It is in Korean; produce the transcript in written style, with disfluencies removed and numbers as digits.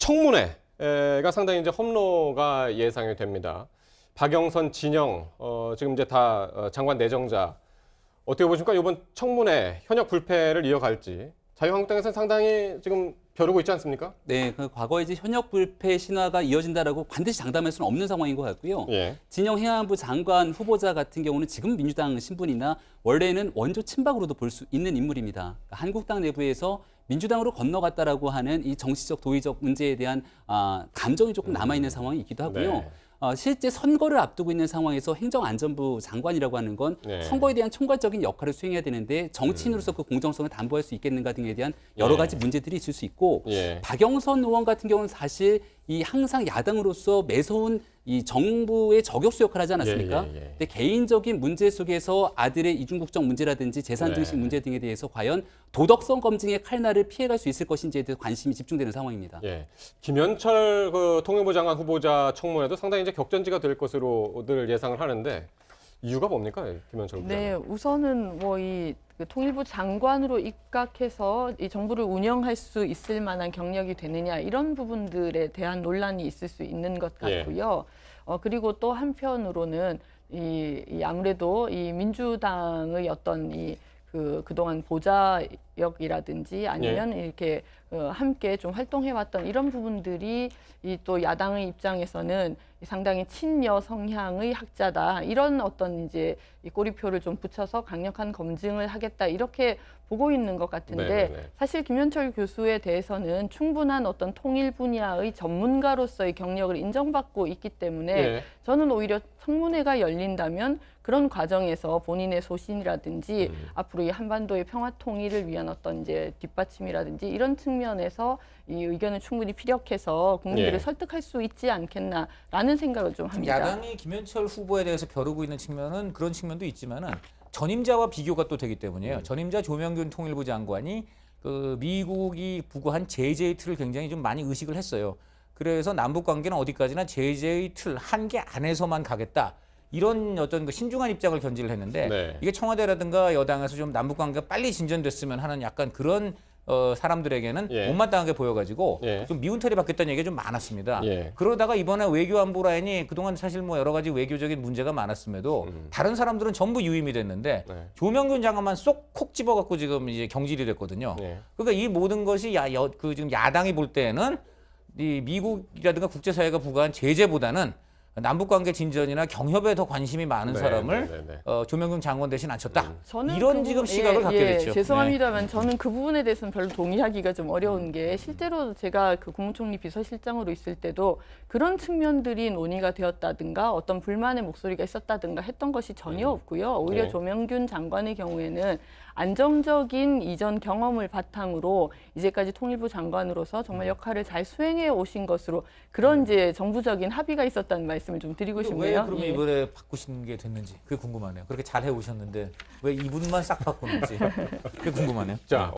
청문회가 상당히 이제 험로가 예상이 됩니다. 박영선, 진영, 지금 이제 다 장관 내정자. 어떻게 보십니까? 이번 청문회 현역 불패를 이어갈지. 자유한국당에서는 상당히 지금 벼르고 있지 않습니까? 네, 그 과거에 이제 현역 불패 신화가 이어진다라고 반드시 장담할 수는 없는 상황인 것 같고요. 예. 진영 행안부 장관 후보자 같은 경우는 지금 민주당 신분이나 원래는 원조 친박으로도 볼 수 있는 인물입니다. 그러니까 한국당 내부에서 민주당으로 건너갔다라고 하는 이 정치적 도의적 문제에 대한 감정이 조금 남아 있는 상황이 있기도 하고요. 네. 실제 선거를 앞두고 있는 상황에서 행정안전부 장관이라고 하는 건 네. 선거에 대한 총괄적인 역할을 수행해야 되는데 정치인으로서 그 공정성을 담보할 수 있겠는가 등에 대한 여러 가지 문제들이 있을 수 있고 예. 박영선 의원 같은 경우는 사실 이 항상 야당으로서 매서운 이 정부의 저격수 역할을 하지 않았습니까? 예. 근데 개인적인 문제 속에서 아들의 이중국적 문제라든지 재산 증식 네. 문제 등에 대해서 과연 도덕성 검증의 칼날을 피해갈 수 있을 것인지에 대해서 관심이 집중되는 상황입니다. 예. 김현철 그 통일부 장관 후보자 청문회도 상당히 이제 격전지가 될 것으로들 예상을 하는데 이유가 뭡니까? 김현철 후보자. 네, 우선은 뭐 이 통일부 장관으로 입각해서 이 정부를 운영할 수 있을 만한 경력이 되느냐 이런 부분들에 대한 논란이 있을 수 있는 것 같고요. 그리고 또 한편으로는 이 아무래도 이 민주당의 어떤 그동안 보좌역이라든지 아니면 이렇게 함께 좀 활동해왔던 이런 부분들이 이 또 야당의 입장에서는 상당히 친여 성향의 학자다 이런 어떤 이제 이 꼬리표를 좀 붙여서 강력한 검증을 하겠다 이렇게 보고 있는 것 같은데 네네네. 사실 김현철 교수에 대해서는 충분한 어떤 통일 분야의 전문가로서의 경력을 인정받고 있기 때문에 예. 저는 오히려 청문회가 열린다면 그런 과정에서 본인의 소신이라든지 앞으로 이 한반도의 평화 통일을 위한 어떤 이제 뒷받침이라든지 이런 측면에서 이 의견을 충분히 피력해서 국민들을 예. 설득할 수 있지 않겠나라는 생각을 좀 합니다. 야당이 김현철 후보에 대해서 벼르고 있는 측면은 그런 측면도 있지만은 전임자와 비교가 또 되기 때문이에요. 전임자 조명균 통일부 장관이 그 미국이 부과한 제재의 틀을 굉장히 좀 많이 의식을 했어요. 그래서 남북 관계는 어디까지나 제재의 틀 한계 안에서만 가겠다. 이런 어떤 그 신중한 입장을 견지를 했는데 네. 이게 청와대라든가 여당에서 좀 남북 관계가 빨리 진전됐으면 하는 약간 그런 사람들에게는 예. 못마땅하게 보여가지고 예. 좀 미운털이 받겠다는 얘기가 좀 많았습니다. 예. 그러다가 이번에 외교안보 라인이 그동안 사실 뭐 여러 가지 외교적인 문제가 많았음에도 다른 사람들은 전부 유임이 됐는데 네. 조명균 장관만 쏙 콕 집어갖고 지금 이제 경질이 됐거든요. 예. 그러니까 이 모든 것이 지금 야당이 볼 때는 이 미국이라든가 국제사회가 부과한 제재보다는 남북관계 진전이나 경협에 더 관심이 많은 네, 사람을 네, 네. 조명균 장관 대신 앉혔다. 저는 이런 그 지금 부분- 시각을 갖게 됐죠. 죄송합니다만 저는 그 부분에 대해서는 별로 동의하기가 좀 어려운 게 실제로 제가 그 국무총리 비서실장으로 있을 때도 그런 측면들이 논의가 되었다든가 어떤 불만의 목소리가 있었다든가 했던 것이 전혀 없고요. 오히려 네. 조명균 장관의 경우에는 안정적인 이전 경험을 바탕으로 이제까지 통일부 장관으로서 정말 역할을 잘 수행해 오신 것으로 그런 이제 정부적인 합의가 있었다는 말씀을 좀 드리고 왜 싶네요. 그러면 예. 이번에 바꾸신 게 됐는지 그게 궁금하네요. 그렇게 잘 해오셨는데 왜 이분만 싹 바꾸는지 그게 궁금하네요. 자,